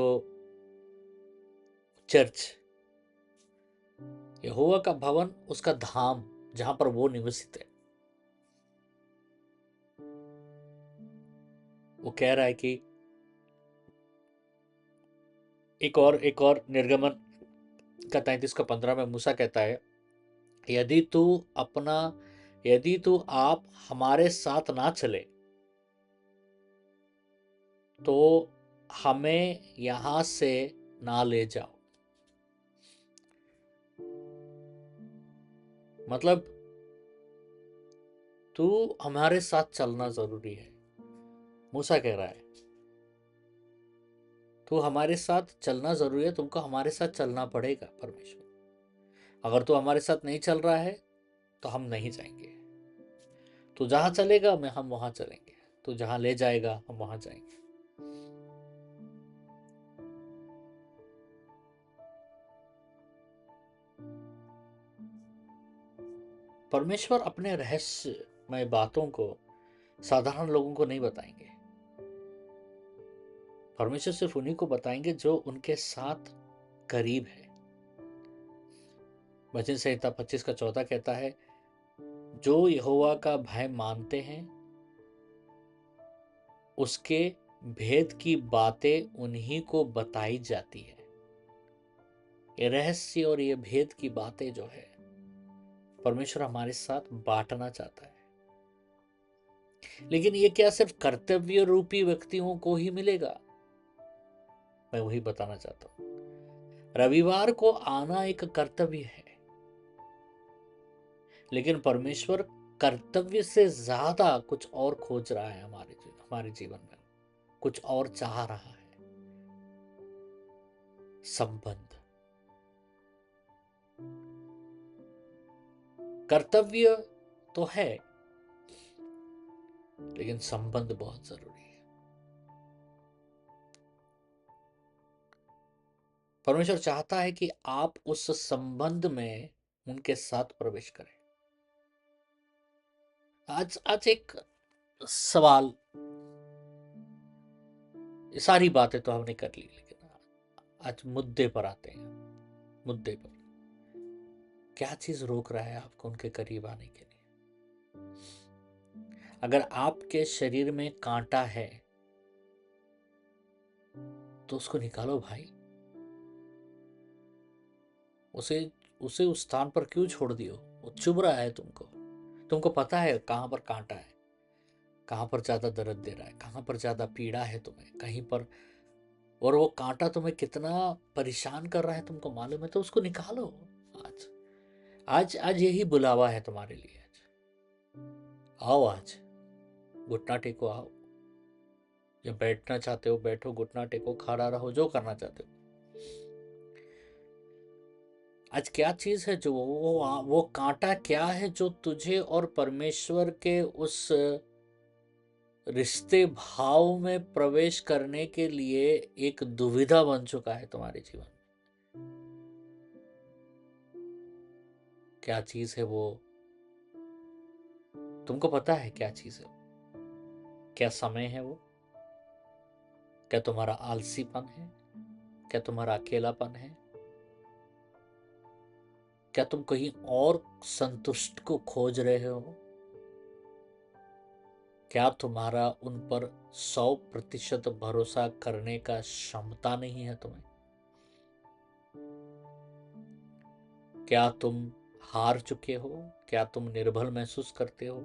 चर्च, यहोवा का भवन उसका धाम जहां पर वो निवसित है। वो कह रहा है कि एक और निर्गमन का 33 का 15 में मूसा कहता है, यदि तू अपना यदि तू आप हमारे साथ ना चले तो हमें यहां से ना ले जाओ। मतलब तू हमारे साथ चलना जरूरी है। मूसा कह रहा है तू हमारे साथ चलना जरूरी है, तुमको हमारे साथ चलना पड़ेगा परमेश्वर। अगर तू हमारे साथ नहीं चल रहा है तो हम नहीं जाएंगे। तू जहां चलेगा मैं हम वहां चलेंगे, तू जहां ले जाएगा हम वहां जाएंगे। परमेश्वर अपने रहस्यमय बातों को साधारण लोगों को नहीं बताएंगे। परमेश्वर सिर्फ उन्हीं को बताएंगे जो उनके साथ करीब है। भजन संहिता 25 का 14 कहता है, जो यहोवा का भय मानते हैं उसके भेद की बातें उन्हीं को बताई जाती है। ये रहस्य और ये भेद की बातें जो है परमेश्वर हमारे साथ बांटना चाहता है। लेकिन ये क्या सिर्फ कर्तव्य रूपी व्यक्तियों को ही मिलेगा? मैं वही बताना चाहता हूं। रविवार को आना एक कर्तव्य है, लेकिन परमेश्वर कर्तव्य से ज्यादा कुछ और खोज रहा है हमारे जीवन में। कुछ और चाह रहा है, संबंध। कर्तव्य तो है लेकिन संबंध बहुत जरूरी है। परमेश्वर चाहता है कि आप उस संबंध में उनके साथ प्रवेश करें। आज आज एक सवाल, सारी बातें तो हमने कर ली, लेकिन आज मुद्दे पर आते हैं। मुद्दे पर क्या चीज रोक रहा है आपको उनके करीब आने के लिए? अगर आपके शरीर में कांटा है तो उसको निकालो भाई। उसे उसे उस स्थान पर क्यों छोड़ दियो? वो चुभ रहा है तुमको। तुमको पता है कहां पर कांटा है, कहां पर ज्यादा दर्द दे रहा है, कहां पर ज्यादा पीड़ा है तुम्हें, कहीं पर। और वो कांटा तुम्हें कितना परेशान कर रहा है तुमको मालूम है, तो उसको निकालो। आज आज आज यही बुलावा है तुम्हारे लिए। आज आओ, आज घुटना टेको, आओ। जब बैठना चाहते हो बैठो, घुटना टेको, खड़ा रहो, जो करना चाहते हो। आज क्या चीज है जो वो कांटा क्या है जो तुझे और परमेश्वर के उस रिश्ते भाव में प्रवेश करने के लिए एक दुविधा बन चुका है तुम्हारे जीवन में? क्या चीज है वो? तुमको पता है क्या चीज है? क्या समय है वो? क्या तुम्हारा आलसीपन है? क्या तुम्हारा अकेलापन है? क्या तुम कहीं और संतुष्ट को खोज रहे हो? क्या तुम्हारा उन पर 100% भरोसा करने का क्षमता नहीं है तुम्हें? क्या तुम हार चुके हो? क्या तुम निर्बल महसूस करते हो?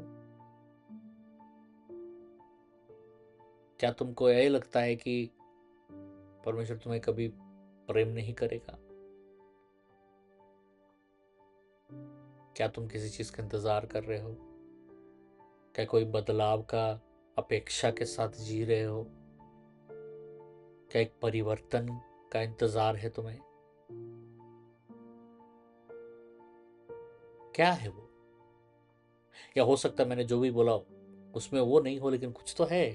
क्या तुमको यह लगता है कि परमेश्वर तुम्हें कभी प्रेम नहीं करेगा? क्या तुम किसी चीज का इंतजार कर रहे हो? क्या कोई बदलाव का अपेक्षा के साथ जी रहे हो? क्या एक परिवर्तन का इंतजार है तुम्हें? क्या है वो? या हो सकता है मैंने जो भी बोला उसमें वो नहीं हो, लेकिन कुछ तो है।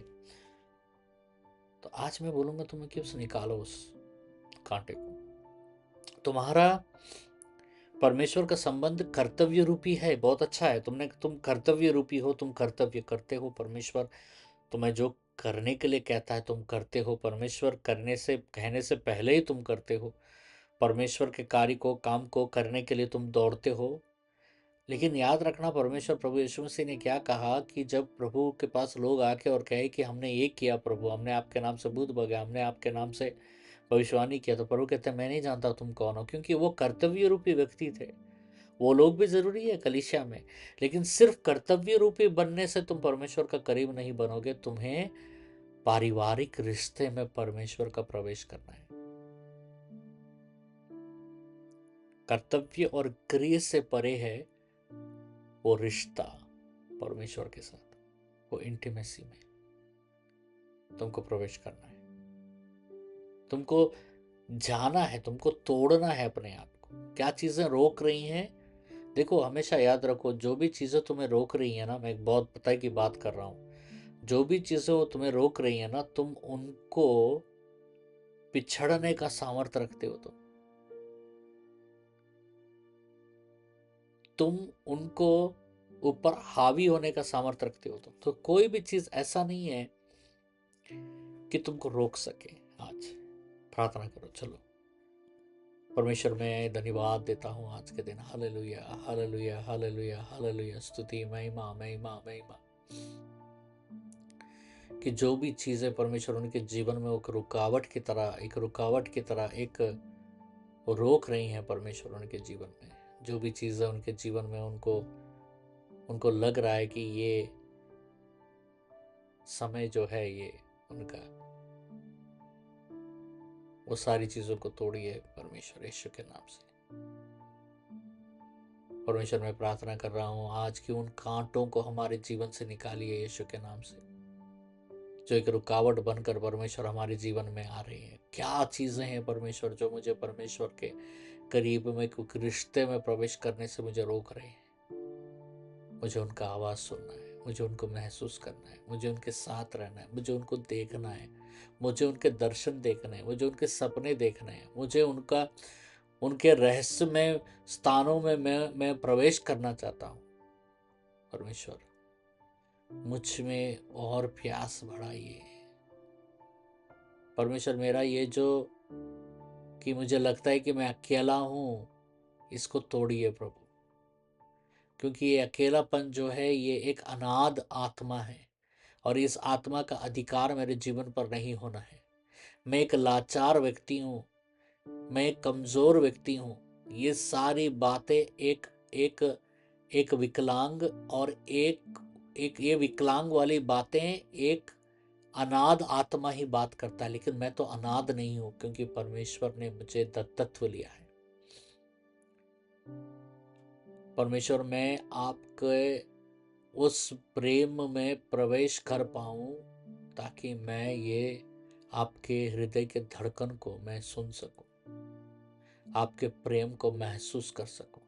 तो आज मैं बोलूंगा तुम्हें कि उसे निकालो, उस कांटे को। तुम्हारा परमेश्वर का संबंध कर्तव्य रूपी है, बहुत अच्छा है। तुम कर्तव्य रूपी हो, तुम कर्तव्य करते हो। परमेश्वर तुम्हें जो करने के लिए कहता है तुम करते हो। परमेश्वर करने से कहने से पहले ही तुम करते हो। परमेश्वर के कार्य को, काम को करने के लिए तुम दौड़ते हो। लेकिन याद रखना, परमेश्वर प्रभु यीशु मसीह ने क्या कहा कि जब प्रभु के पास लोग आके और कहे कि हमने ये किया प्रभु, हमने आपके नाम से भूत भगाया, हमने आपके नाम से भविष्यवाणी किया, तो प्रभु कहते हैं मैं नहीं जानता तुम कौन हो, क्योंकि वो कर्तव्य रूपी व्यक्ति थे। वो लोग भी जरूरी है कलीसिया में, लेकिन सिर्फ कर्तव्य रूपी बनने से तुम परमेश्वर का करीब नहीं बनोगे। तुम्हें पारिवारिक रिश्ते में परमेश्वर का प्रवेश करना है। कर्तव्य और क्रिया से परे है वो रिश्ता परमेश्वर के साथ, वो इंटीमेसी में तुमको प्रवेश करना है। तुमको जाना है, तुमको तोड़ना है अपने आप को। क्या चीजें रोक रही हैं? देखो, हमेशा याद रखो, जो भी चीजें तुम्हें रोक रही है ना, मैं एक बहुत पता की बात कर रहा हूं, जो भी चीजें वो तुम्हें रोक रही है ना, तुम उनको पिछड़ने का सामर्थ्य रखते हो। तुम उनको ऊपर हावी होने का सामर्थ्य रखते हो। तो कोई भी चीज ऐसा नहीं है कि तुमको रोक सके। आज प्रार्थना करो। चलो, परमेश्वर मैं धन्यवाद देता हूँ आज के दिन। Hallelujah, hallelujah, hallelujah, hallelujah. स्तुति, महिमा, महिमा, महिमा। कि जो भी चीजें परमेश्वर उनके जीवन में एक रुकावट की तरह, एक रोक रही हैं परमेश्वर उनके जीवन में, जो भी चीजें उनके जीवन में उनको लग रहा है कि ये समय जो है ये उनका, वो सारी चीजों को तोड़िए परमेश्वर यीशु के नाम से। परमेश्वर मैं प्रार्थना कर रहा हूँ आज की उन कांटों को हमारे जीवन से निकालिए यीशु के नाम से, जो एक रुकावट बनकर परमेश्वर हमारे जीवन में आ रही है। क्या चीजें हैं परमेश्वर जो मुझे परमेश्वर के करीब में कुछ रिश्ते में प्रवेश करने से मुझे रोक रहे हैं? मुझे उनका आवाज सुनना है, मुझे उनको महसूस करना है, मुझे उनके साथ रहना है, मुझे उनको देखना है, मुझे उनके दर्शन देखने हैं, मुझे उनके सपने देखने हैं, मुझे उनके रहस्यमय स्थानों में मैं प्रवेश करना चाहता हूँ। परमेश्वर मुझ में और प्यास बढ़ाइए। परमेश्वर मेरा ये जो कि मुझे लगता है कि मैं अकेला हूँ, इसको तोड़िए प्रभु, क्योंकि ये अकेलापन जो है ये एक अनाथ आत्मा है और इस आत्मा का अधिकार मेरे जीवन पर नहीं होना है। मैं एक लाचार व्यक्ति हूँ, मैं एक कमजोर व्यक्ति हूँ। ये सारी बातें एक एक एक विकलांग और एक ये विकलांग वाली बातें एक अनाथ आत्मा ही बात करता है, लेकिन मैं तो अनाथ नहीं हूं, क्योंकि परमेश्वर ने मुझे दत्तत्व लिया है। परमेश्वर मैं आपके उस प्रेम में प्रवेश कर पाऊं, ताकि मैं ये आपके हृदय के धड़कन को मैं सुन सकूं, आपके प्रेम को महसूस कर सकूं।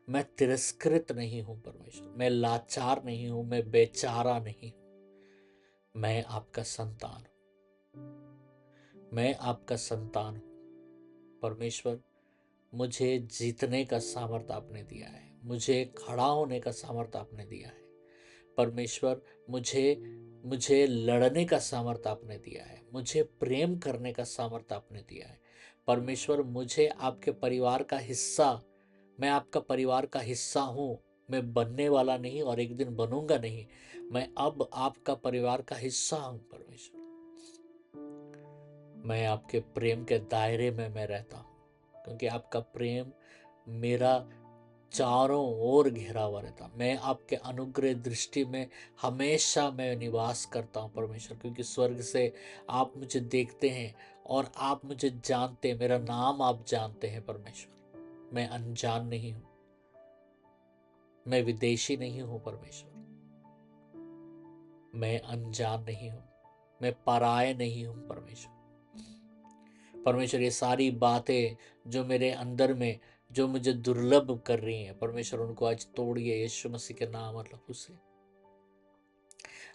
मैं तिरस्कृत नहीं हूं परमेश्वर, मैं लाचार नहीं हूं, मैं बेचारा नहीं हूं। मैं आपका संतान हूं, मैं आपका संतान हूं। परमेश्वर मुझे जीतने का सामर्थ्य आपने दिया है, मुझे खड़ा होने का सामर्थ्य आपने दिया है। परमेश्वर मुझे मुझे लड़ने का सामर्थ्य आपने दिया है, मुझे प्रेम करने का सामर्थ्य आपने दिया है। परमेश्वर मुझे आपके परिवार का हिस्सा, मैं आपका परिवार का हिस्सा हूँ। मैं बनने वाला नहीं और एक दिन बनूंगा नहीं, मैं अब आपका परिवार का हिस्सा हूँ। परमेश्वर मैं आपके प्रेम के दायरे में मैं रहता हूँ, क्योंकि आपका प्रेम मेरा चारों ओर घिरा हुआ रहता। मैं आपके अनुग्रह दृष्टि में हमेशा मैं निवास करता हूँ परमेश्वर, क्योंकि स्वर्ग से आप मुझे देखते हैं और आप मुझे जानते हैं, मेरा नाम आप जानते हैं परमेश्वर। मैं अनजान नहीं हूँ, मैं विदेशी नहीं हूँ परमेश्वर, मैं अनजान नहीं हूँ, मैं पराये नहीं हूँ परमेश्वर। परमेश्वर ये सारी बातें जो मेरे अंदर में जो मुझे दुर्लभ कर रही हैं परमेश्वर, उनको आज तोड़िए यीशु मसीह के नाम और लहू से।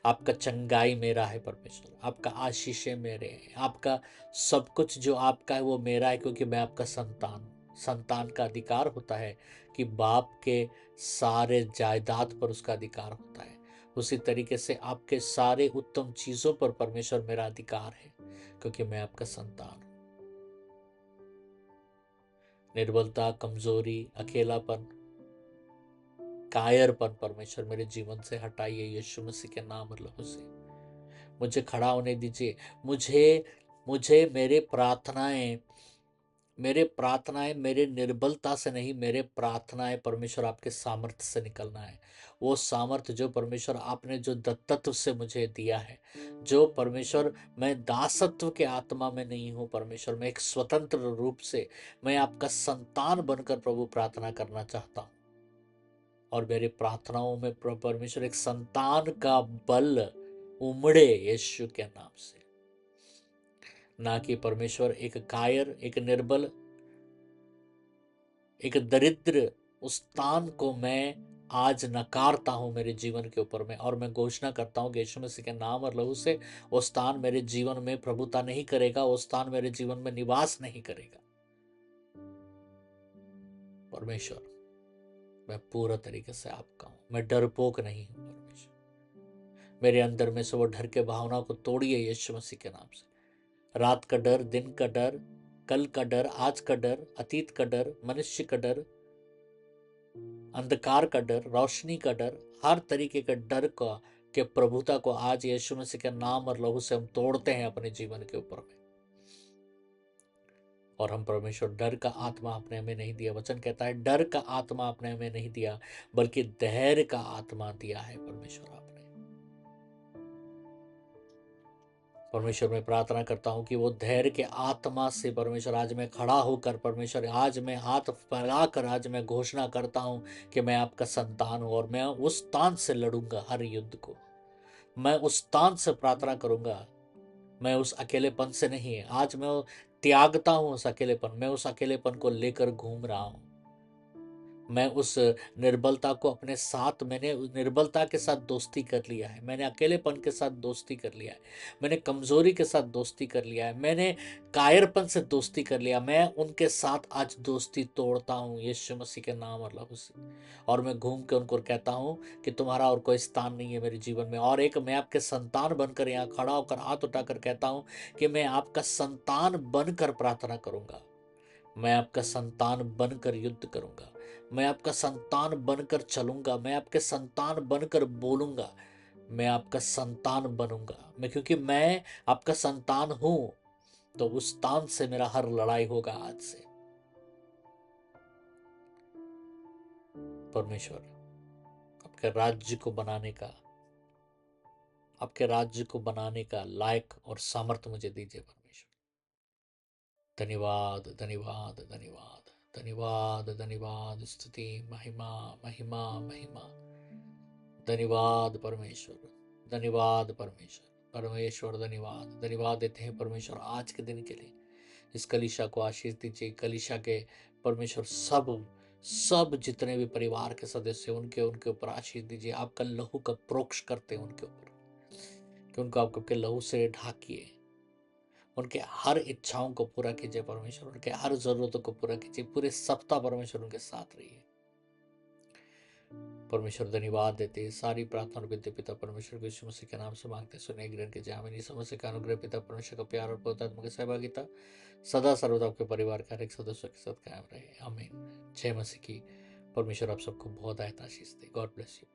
आपका चंगाई मेरा है परमेश्वर, आपका आशीषें मेरे हैं, आपका सब कुछ जो आपका है वो मेरा है, क्योंकि मैं आपका संतान हूं। संतान का अधिकार होता है कि बाप के सारे जायदाद पर उसका अधिकार होता है। उसी तरीके से आपके सारे उत्तम चीजों पर परमेश्वर मेरा अधिकार है, क्योंकि मैं आपका संतान हूं। निर्बलता, कमजोरी, अकेलापन, कायरपन परमेश्वर मेरे जीवन से हटाइए यीशु मसीह के नाम और लहू से। मुझे खड़ा होने दीजिए। मुझे मुझे मेरे प्रार्थनाएं मेरे निर्बलता से नहीं, मेरे प्रार्थनाएं परमेश्वर आपके सामर्थ्य से निकलना है। वो सामर्थ्य जो परमेश्वर आपने जो दत्तत्व से मुझे दिया है, जो परमेश्वर मैं दासत्व के आत्मा में नहीं हूँ परमेश्वर, मैं एक स्वतंत्र रूप से मैं आपका संतान बनकर प्रभु प्रार्थना करना चाहता हूँ। और मेरी प्रार्थनाओं में परमेश्वर एक संतान का बल उमड़े यीशु के नाम से, ना कि परमेश्वर एक कायर, एक निर्बल, एक दरिद्र उस तान को मैं आज नकारता हूं मेरे जीवन के ऊपर में। और मैं घोषणा करता हूं कि यीशु मसीह के नाम और लहू से वो स्थान मेरे जीवन में प्रभुता नहीं करेगा, वो स्थान मेरे जीवन में निवास नहीं करेगा। परमेश्वर मैं पूरा तरीके से आपका हूं, मैं डरपोक नहीं हूं परमेश्वर। मेरे अंदर में से वो डर के भावना को तोड़िए यीशु मसीह के नाम से। रात का डर, दिन का डर, कल का डर, आज का डर, अतीत का डर, मनुष्य का डर, अंधकार का डर, रोशनी का डर, हर तरीके का डर का के प्रभुता को आज यीशु मसीह के नाम और लहू से हम तोड़ते हैं अपने जीवन के ऊपर में। और हम परमेश्वर डर का आत्मा आपने हमें नहीं दिया। वचन कहता है डर का आत्मा आपने हमें नहीं दिया, बल्कि धैर्य का आत्मा दिया है परमेश्वर आपने। परमेश्वर मैं प्रार्थना करता हूँ कि वो धैर्य के आत्मा से परमेश्वर आज मैं खड़ा होकर परमेश्वर आज मैं हाथ फैलाकर आज मैं घोषणा करता हूँ कि मैं आपका संतान हूँ और मैं उस स्थान से लड़ूंगा हर युद्ध को। मैं उस स्थान से प्रार्थना करूंगा। मैं उस अकेलेपन से नहीं, आज मैं त्यागता हूँ उस अकेलेपन, मैं उस अकेलेपन को लेकर घूम रहा हूँ। मैं उस निर्बलता को अपने साथ, मैंने उस निर्बलता के साथ दोस्ती कर लिया है, मैंने अकेलेपन के साथ दोस्ती कर लिया है, मैंने कमजोरी के साथ दोस्ती कर लिया है, मैंने कायरपन से दोस्ती कर लिया। मैं उनके साथ आज दोस्ती तोड़ता हूँ यीशु मसीह के नाम और लहू से। और मैं घूम के उनको कहता हूँ कि तुम्हारा और कोई स्थान नहीं है मेरे जीवन में। और एक मैं आपके संतान बनकर यहाँ खड़ा होकर हाथ उठाकर कहता हूँ कि मैं आपका संतान बनकर प्रार्थना करूंगा, मैं आपका संतान बनकर युद्ध करूंगा, मैं आपका संतान बनकर चलूंगा, मैं आपके संतान बनकर बोलूंगा, मैं आपका संतान बनूंगा। मैं क्योंकि मैं आपका संतान हूं, तो उस स्थान से मेरा हर लड़ाई होगा आज से। परमेश्वर आपके राज्य को बनाने का, आपके राज्य को बनाने का लायक और सामर्थ्य मुझे दीजिए परमेश्वर। धन्यवाद धन्यवाद धन्यवाद धन्यवाद धन्यवाद, स्तुति महिमा महिमा महिमा। धन्यवाद परमेश्वर, धन्यवाद परमेश्वर, परमेश्वर धन्यवाद। धन्यवाद देते हैं परमेश्वर आज के दिन के लिए। इस कलीसिया को आशीष दीजिए। कलीसिया के परमेश्वर सब सब जितने भी परिवार के सदस्य उनके उनके ऊपर आशीष दीजिए। आपका लहू का प्रोक्ष करते हैं उनके ऊपर, कि उनको आपके लहू से ढाकिए। उनके हर इच्छाओं को पूरा कीजिए परमेश्वर, उनके हर जरूरतों को पूरा कीजिए। पूरे सप्ताह परमेश्वर उनके साथ रहिए परमेश्वर। धन्यवाद देते हैं। सारी प्रार्थना और विद्या पिता परमेश्वर को यीशु मसीह के नाम से मांगते हैं, सुने ग्रहण के जामिनी समस्या का अनुग्रह पिता परमेश्वर का प्यार और पवित्रात्मा की सहभागिता सदा सर्वदा आपके परिवार के हर एक सदस्य के साथ कायम रहे। आमीन। जय मसीह की। परमेश्वर आप सबको बहुत आशीष दे। God bless you.